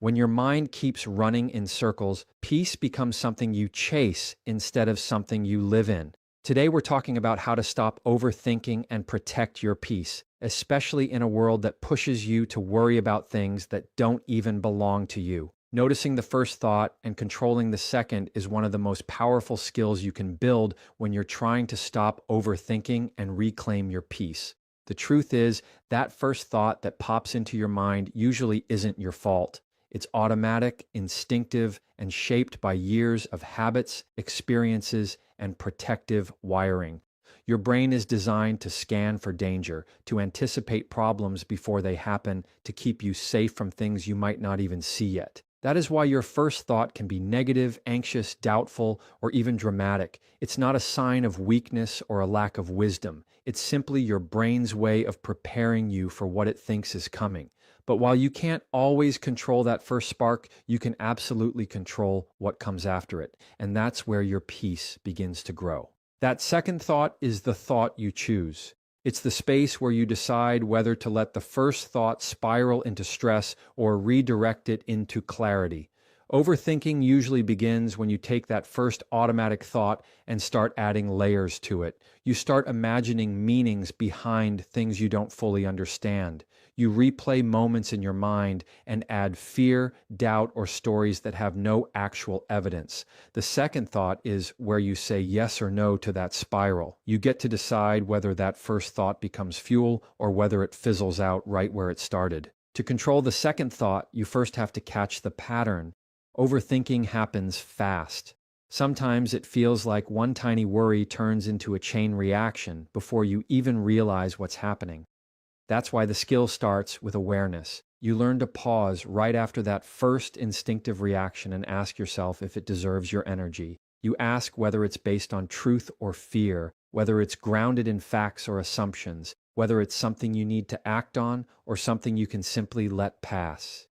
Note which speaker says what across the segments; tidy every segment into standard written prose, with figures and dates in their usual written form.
Speaker 1: When your mind keeps running in circles, peace becomes something you chase instead of something you live in. Today, we're talking about how to stop overthinking and protect your peace, especially in a world that pushes you to worry about things that don't even belong to you. Noticing the first thought and controlling the second is one of the most powerful skills you can build when you're trying to stop overthinking and reclaim your peace. The truth is, that first thought that pops into your mind usually isn't your fault. It's automatic, instinctive, and shaped by years of habits, experiences, and protective wiring. Your brain is designed to scan for danger, to anticipate problems before they happen, to keep you safe from things you might not even see yet. That is why your first thought can be negative, anxious, doubtful, or even dramatic. It's not a sign of weakness or a lack of wisdom. It's simply your brain's way of preparing you for what it thinks is coming. But while you can't always control that first spark, you can absolutely control what comes after it. And that's where your peace begins to grow. That second thought is the thought you choose. It's the space where you decide whether to let the first thought spiral into stress or redirect it into clarity. Overthinking usually begins when you take that first automatic thought and start adding layers to it. You start imagining meanings behind things you don't fully understand. You replay moments in your mind and add fear, doubt, or stories that have no actual evidence. The second thought is where you say yes or no to that spiral. You get to decide whether that first thought becomes fuel or whether it fizzles out right where it started. To control the second thought, you first have to catch the pattern. Overthinking happens fast. Sometimes it feels like one tiny worry turns into a chain reaction before you even realize what's happening. That's why the skill starts with awareness. You learn to pause right after that first instinctive reaction and ask yourself if it deserves your energy. You ask whether it's based on truth or fear, whether it's grounded in facts or assumptions, whether it's something you need to act on or something you can simply let pass.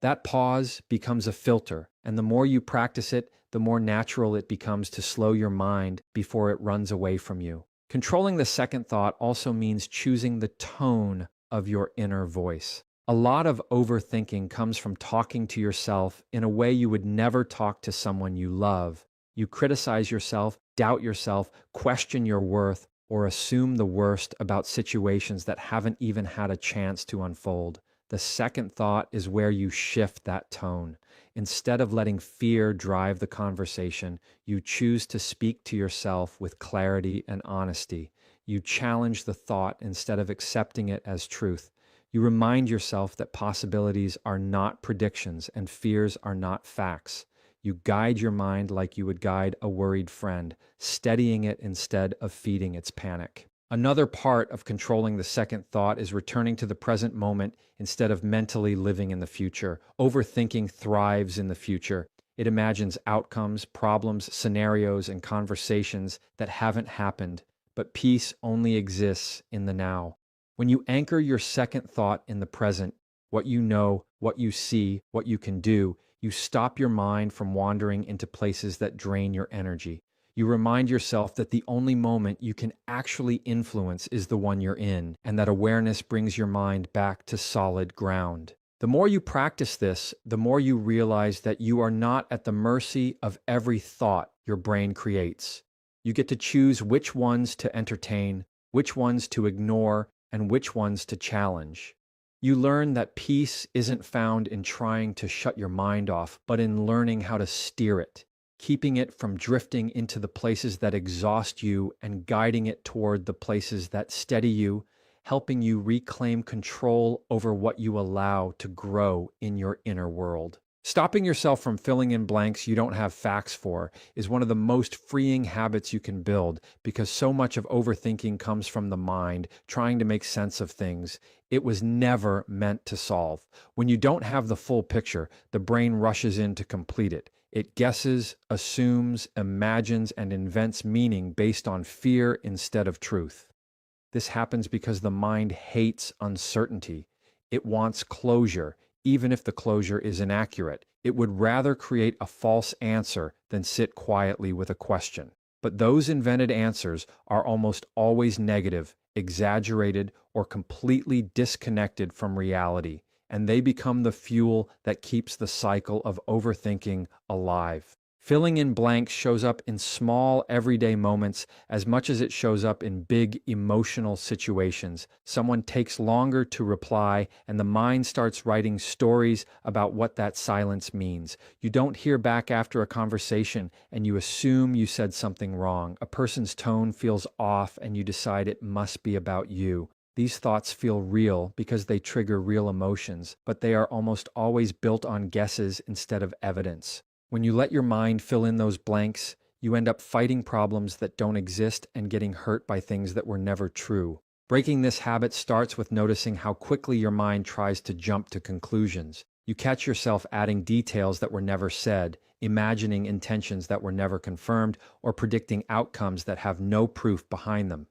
Speaker 1: That pause becomes a filter, and the more you practice it, the more natural it becomes to slow your mind before it runs away from you. Controlling the second thought also means choosing the tone of your inner voice. A lot of overthinking comes from talking to yourself in a way you would never talk to someone you love. You criticize yourself, doubt yourself, question your worth, or assume the worst about situations that haven't even had a chance to unfold. The second thought is where you shift that tone. Instead of letting fear drive the conversation, you choose to speak to yourself with clarity and honesty. You challenge the thought instead of accepting it as truth. You remind yourself that possibilities are not predictions and fears are not facts. You guide your mind like you would guide a worried friend, steadying it instead of feeding its panic. Another part of controlling the second thought is returning to the present moment instead of mentally living in the future. Overthinking thrives in the future. It imagines outcomes, problems, scenarios, and conversations that haven't happened, but peace only exists in the now. When you anchor your second thought in the present, what you know, what you see, what you can do, you stop your mind from wandering into places that drain your energy. You remind yourself that the only moment you can actually influence is the one you're in, and that awareness brings your mind back to solid ground. The more you practice this, the more you realize that you are not at the mercy of every thought your brain creates. You get to choose which ones to entertain, which ones to ignore, and which ones to challenge. You learn that peace isn't found in trying to shut your mind off, but in learning how to steer it, keeping it from drifting into the places that exhaust you and guiding it toward the places that steady you, helping you reclaim control over what you allow to grow in your inner world. Stopping yourself from filling in blanks you don't have facts for is one of the most freeing habits you can build, because so much of overthinking comes from the mind trying to make sense of things it was never meant to solve. When you don't have the full picture, the brain rushes in to complete it. It guesses, assumes, imagines, and invents meaning based on fear instead of truth. This happens because the mind hates uncertainty. It wants closure, even if the closure is inaccurate. It would rather create a false answer than sit quietly with a question. But those invented answers are almost always negative, exaggerated, or completely disconnected from reality. and they become the fuel that keeps the cycle of overthinking alive. Filling in blanks shows up in small, everyday moments as much as it shows up in big, emotional situations. Someone takes longer to reply, and the mind starts writing stories about what that silence means. You don't hear back after a conversation, and you assume you said something wrong. A person's tone feels off, and you decide it must be about you. These thoughts feel real because they trigger real emotions, but they are almost always built on guesses instead of evidence. When you let your mind fill in those blanks, you end up fighting problems that don't exist and getting hurt by things that were never true. Breaking this habit starts with noticing how quickly your mind tries to jump to conclusions. You catch yourself adding details that were never said, imagining intentions that were never confirmed, or predicting outcomes that have no proof behind them.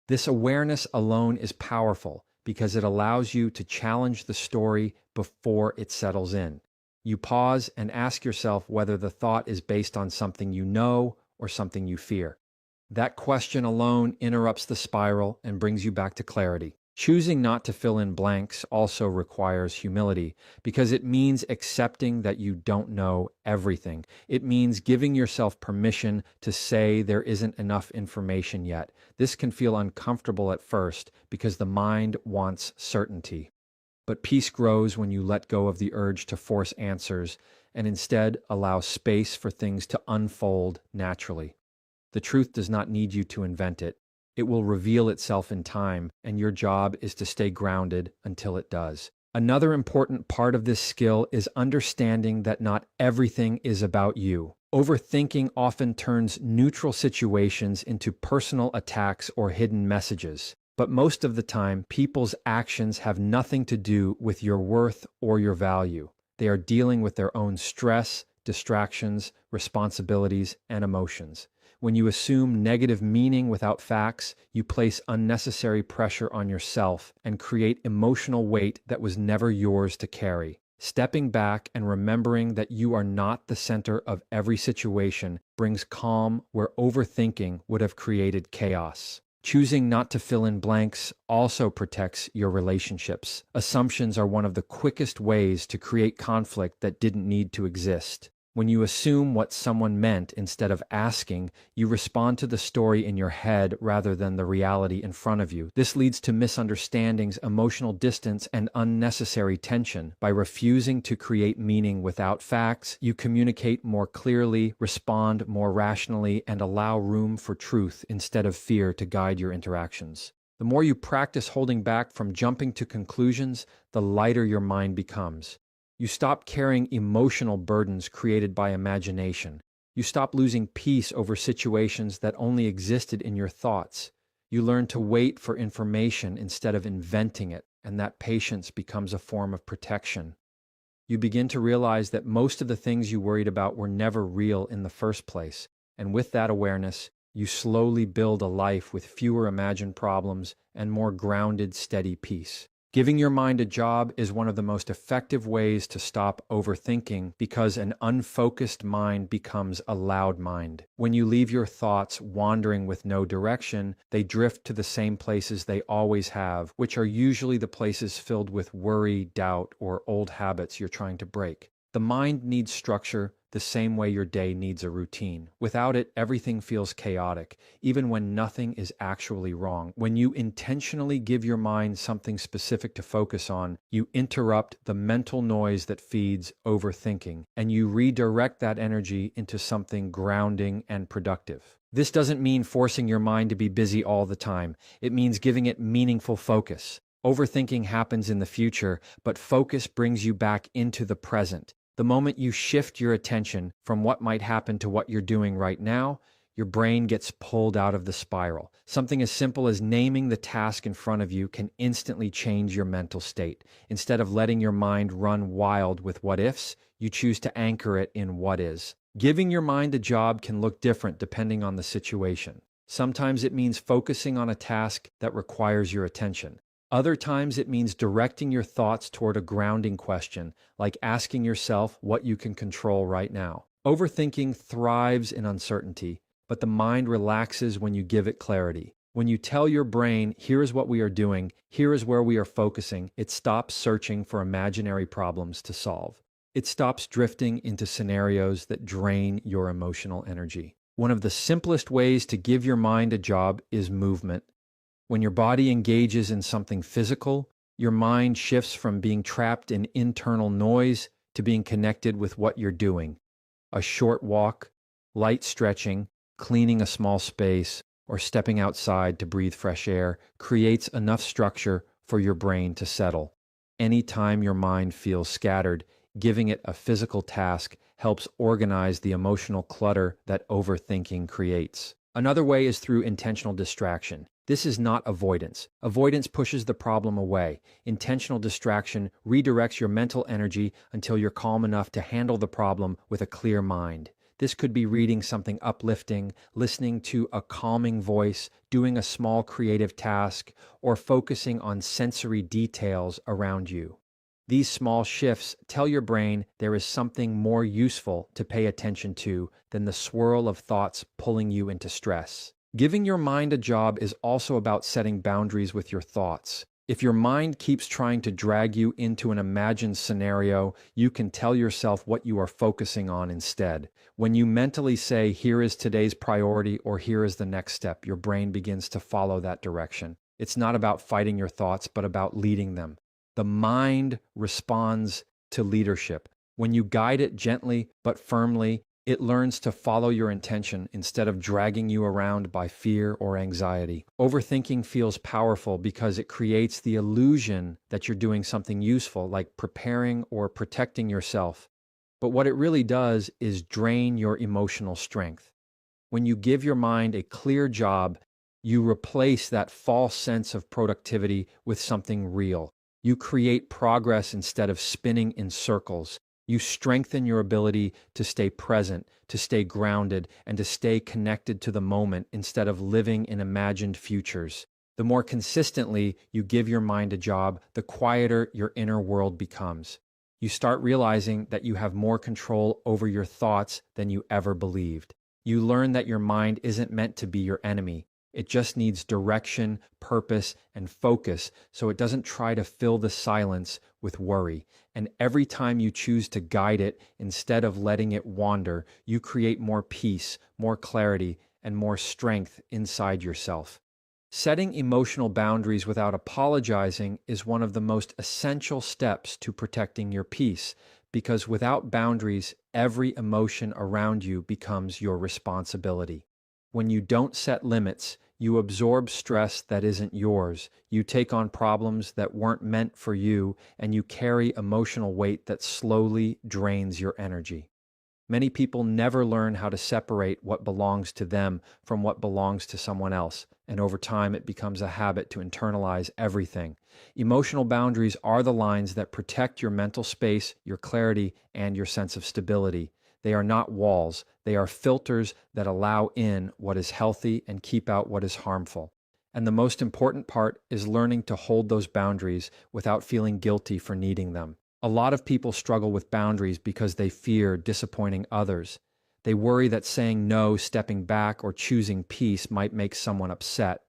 Speaker 1: This awareness alone is powerful because it allows you to challenge the story before it settles in. You pause and ask yourself whether the thought is based on something you know or something you fear. That question alone interrupts the spiral and brings you back to clarity. Choosing not to fill in blanks also requires humility because it means accepting that you don't know everything. It means giving yourself permission to say there isn't enough information yet. This can feel uncomfortable at first because the mind wants certainty. But peace grows when you let go of the urge to force answers and instead allow space for things to unfold naturally. The truth does not need you to invent it. It will reveal itself in time, and your job is to stay grounded until it does. Another important part of this skill is understanding that not everything is about you. Overthinking often turns neutral situations into personal attacks or hidden messages. But most of the time, people's actions have nothing to do with your worth or your value. They are dealing with their own stress, distractions, responsibilities, and emotions. When you assume negative meaning without facts, you place unnecessary pressure on yourself and create emotional weight that was never yours to carry. Stepping back and remembering that you are not the center of every situation brings calm where overthinking would have created chaos. Choosing not to fill in blanks also protects your relationships. Assumptions are one of the quickest ways to create conflict that didn't need to exist. When you assume what someone meant instead of asking, you respond to the story in your head rather than the reality in front of you. This leads to misunderstandings, emotional distance, and unnecessary tension. By refusing to create meaning without facts, you communicate more clearly, respond more rationally, and allow room for truth instead of fear to guide your interactions. The more you practice holding back from jumping to conclusions, the lighter your mind becomes. You stop carrying emotional burdens created by imagination. You stop losing peace over situations that only existed in your thoughts. You learn to wait for information instead of inventing it, and that patience becomes a form of protection. You begin to realize that most of the things you worried about were never real in the first place, and with that awareness, you slowly build a life with fewer imagined problems and more grounded, steady peace. Giving your mind a job is one of the most effective ways to stop overthinking because an unfocused mind becomes a loud mind. When you leave your thoughts wandering with no direction, they drift to the same places they always have, which are usually the places filled with worry, doubt, or old habits you're trying to break. The mind needs structure the same way your day needs a routine. Without it, everything feels chaotic, even when nothing is actually wrong. When you intentionally give your mind something specific to focus on, you interrupt the mental noise that feeds overthinking, and you redirect that energy into something grounding and productive. This doesn't mean forcing your mind to be busy all the time. It means giving it meaningful focus. Overthinking happens in the future, but focus brings you back into the present. The moment you shift your attention from what might happen to what you're doing right now, your brain gets pulled out of the spiral. Something as simple as naming the task in front of you can instantly change your mental state. Instead of letting your mind run wild with what ifs, you choose to anchor it in what is. Giving your mind a job can look different depending on the situation. Sometimes it means focusing on a task that requires your attention. Other times it means directing your thoughts toward a grounding question, like asking yourself what you can control right now. Overthinking thrives in uncertainty, but the mind relaxes when you give it clarity. When you tell your brain, here is what we are doing, here is where we are focusing, it stops searching for imaginary problems to solve. It stops drifting into scenarios that drain your emotional energy. One of the simplest ways to give your mind a job is movement. When your body engages in something physical, your mind shifts from being trapped in internal noise to being connected with what you're doing. A short walk, light stretching, cleaning a small space, or stepping outside to breathe fresh air creates enough structure for your brain to settle. Anytime your mind feels scattered, giving it a physical task helps organize the emotional clutter that overthinking creates. Another way is through intentional distraction. This is not avoidance. Avoidance pushes the problem away. Intentional distraction redirects your mental energy until you're calm enough to handle the problem with a clear mind. This could be reading something uplifting, listening to a calming voice, doing a small creative task, or focusing on sensory details around you. These small shifts tell your brain there is something more useful to pay attention to than the swirl of thoughts pulling you into stress. Giving your mind a job is also about setting boundaries with your thoughts. If your mind keeps trying to drag you into an imagined scenario, you can tell yourself what you are focusing on instead. When you mentally say, here is today's priority or here is the next step, your brain begins to follow that direction. It's not about fighting your thoughts, but about leading them. The mind responds to leadership. When you guide it gently but firmly, it learns to follow your intention instead of dragging you around by fear or anxiety. Overthinking feels powerful because it creates the illusion that you're doing something useful, like preparing or protecting yourself. But what it really does is drain your emotional strength. When you give your mind a clear job, you replace that false sense of productivity with something real. You create progress instead of spinning in circles. You strengthen your ability to stay present, to stay grounded, and to stay connected to the moment instead of living in imagined futures. The more consistently you give your mind a job, the quieter your inner world becomes. You start realizing that you have more control over your thoughts than you ever believed. You learn that your mind isn't meant to be your enemy. It just needs direction, purpose, and focus so it doesn't try to fill the silence with worry. And every time you choose to guide it instead of letting it wander, you create more peace, more clarity, and more strength inside yourself. Setting emotional boundaries without apologizing is one of the most essential steps to protecting your peace, because without boundaries, every emotion around you becomes your responsibility. When you don't set limits, you absorb stress that isn't yours, you take on problems that weren't meant for you, and you carry emotional weight that slowly drains your energy. Many people never learn how to separate what belongs to them from what belongs to someone else, and over time it becomes a habit to internalize everything. Emotional boundaries are the lines that protect your mental space, your clarity, and your sense of stability. They are not walls, they are filters that allow in what is healthy and keep out what is harmful. And the most important part is learning to hold those boundaries without feeling guilty for needing them. A lot of people struggle with boundaries because they fear disappointing others. They worry that saying no, stepping back, or choosing peace might make someone upset.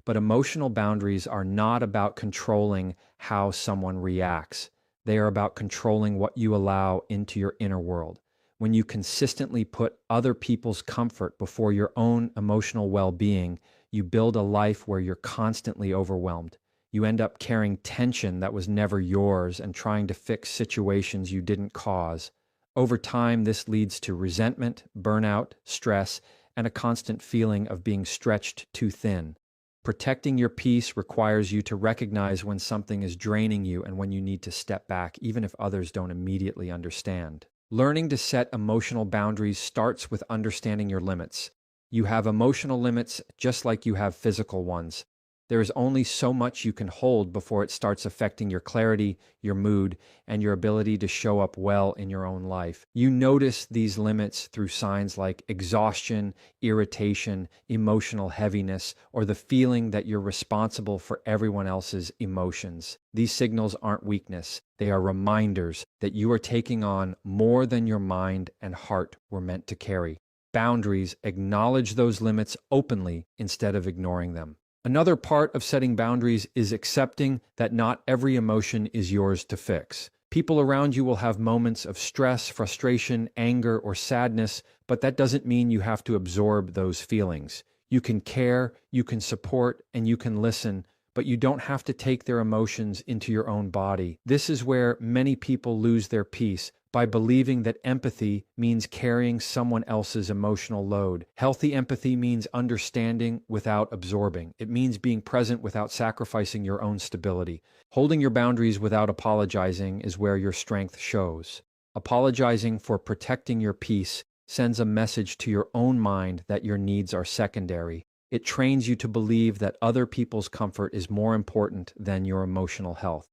Speaker 1: But emotional boundaries are not about controlling how someone reacts. They are about controlling what you allow into your inner world. When you consistently put other people's comfort before your own emotional well-being, you build a life where you're constantly overwhelmed. You end up carrying tension that was never yours and trying to fix situations you didn't cause. Over time, this leads to resentment, burnout, stress, and a constant feeling of being stretched too thin. Protecting your peace requires you to recognize when something is draining you and when you need to step back, even if others don't immediately understand. Learning to set emotional boundaries starts with understanding your limits. You have emotional limits just like you have physical ones. There is only so much you can hold before it starts affecting your clarity, your mood, and your ability to show up well in your own life. You notice these limits through signs like exhaustion, irritation, emotional heaviness, or the feeling that you're responsible for everyone else's emotions. These signals aren't weakness. They are reminders that you are taking on more than your mind and heart were meant to carry. Boundaries acknowledge those limits openly instead of ignoring them. Another part of setting boundaries is accepting that not every emotion is yours to fix. People around you will have moments of stress, frustration, anger, or sadness, but that doesn't mean you have to absorb those feelings. You can care, you can support, and you can listen, but you don't have to take their emotions into your own body. This is where many people lose their peace, by believing that empathy means carrying someone else's emotional load. Healthy empathy means understanding without absorbing. It means being present without sacrificing your own stability. Holding your boundaries without apologizing is where your strength shows. Apologizing for protecting your peace sends a message to your own mind that your needs are secondary. It trains you to believe that other people's comfort is more important than your emotional health.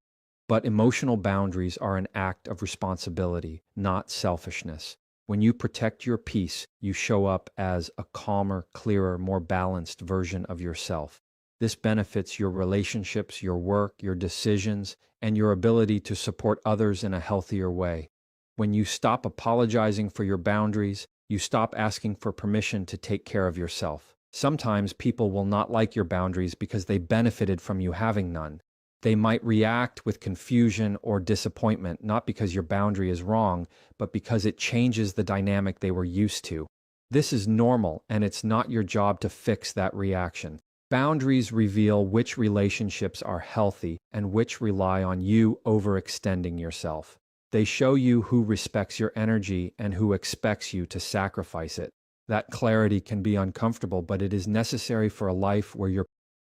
Speaker 1: But emotional boundaries are an act of responsibility, not selfishness. When you protect your peace, you show up as a calmer, clearer, more balanced version of yourself. This benefits your relationships, your work, your decisions, and your ability to support others in a healthier way. When you stop apologizing for your boundaries, you stop asking for permission to take care of yourself. Sometimes people will not like your boundaries because they benefited from you having none. They might react with confusion or disappointment, not because your boundary is wrong, but because it changes the dynamic they were used to. This is normal, and it's not your job to fix that reaction. Boundaries reveal which relationships are healthy and which rely on you overextending yourself. They show you who respects your energy and who expects you to sacrifice it. That clarity can be uncomfortable, but it is necessary for a life where your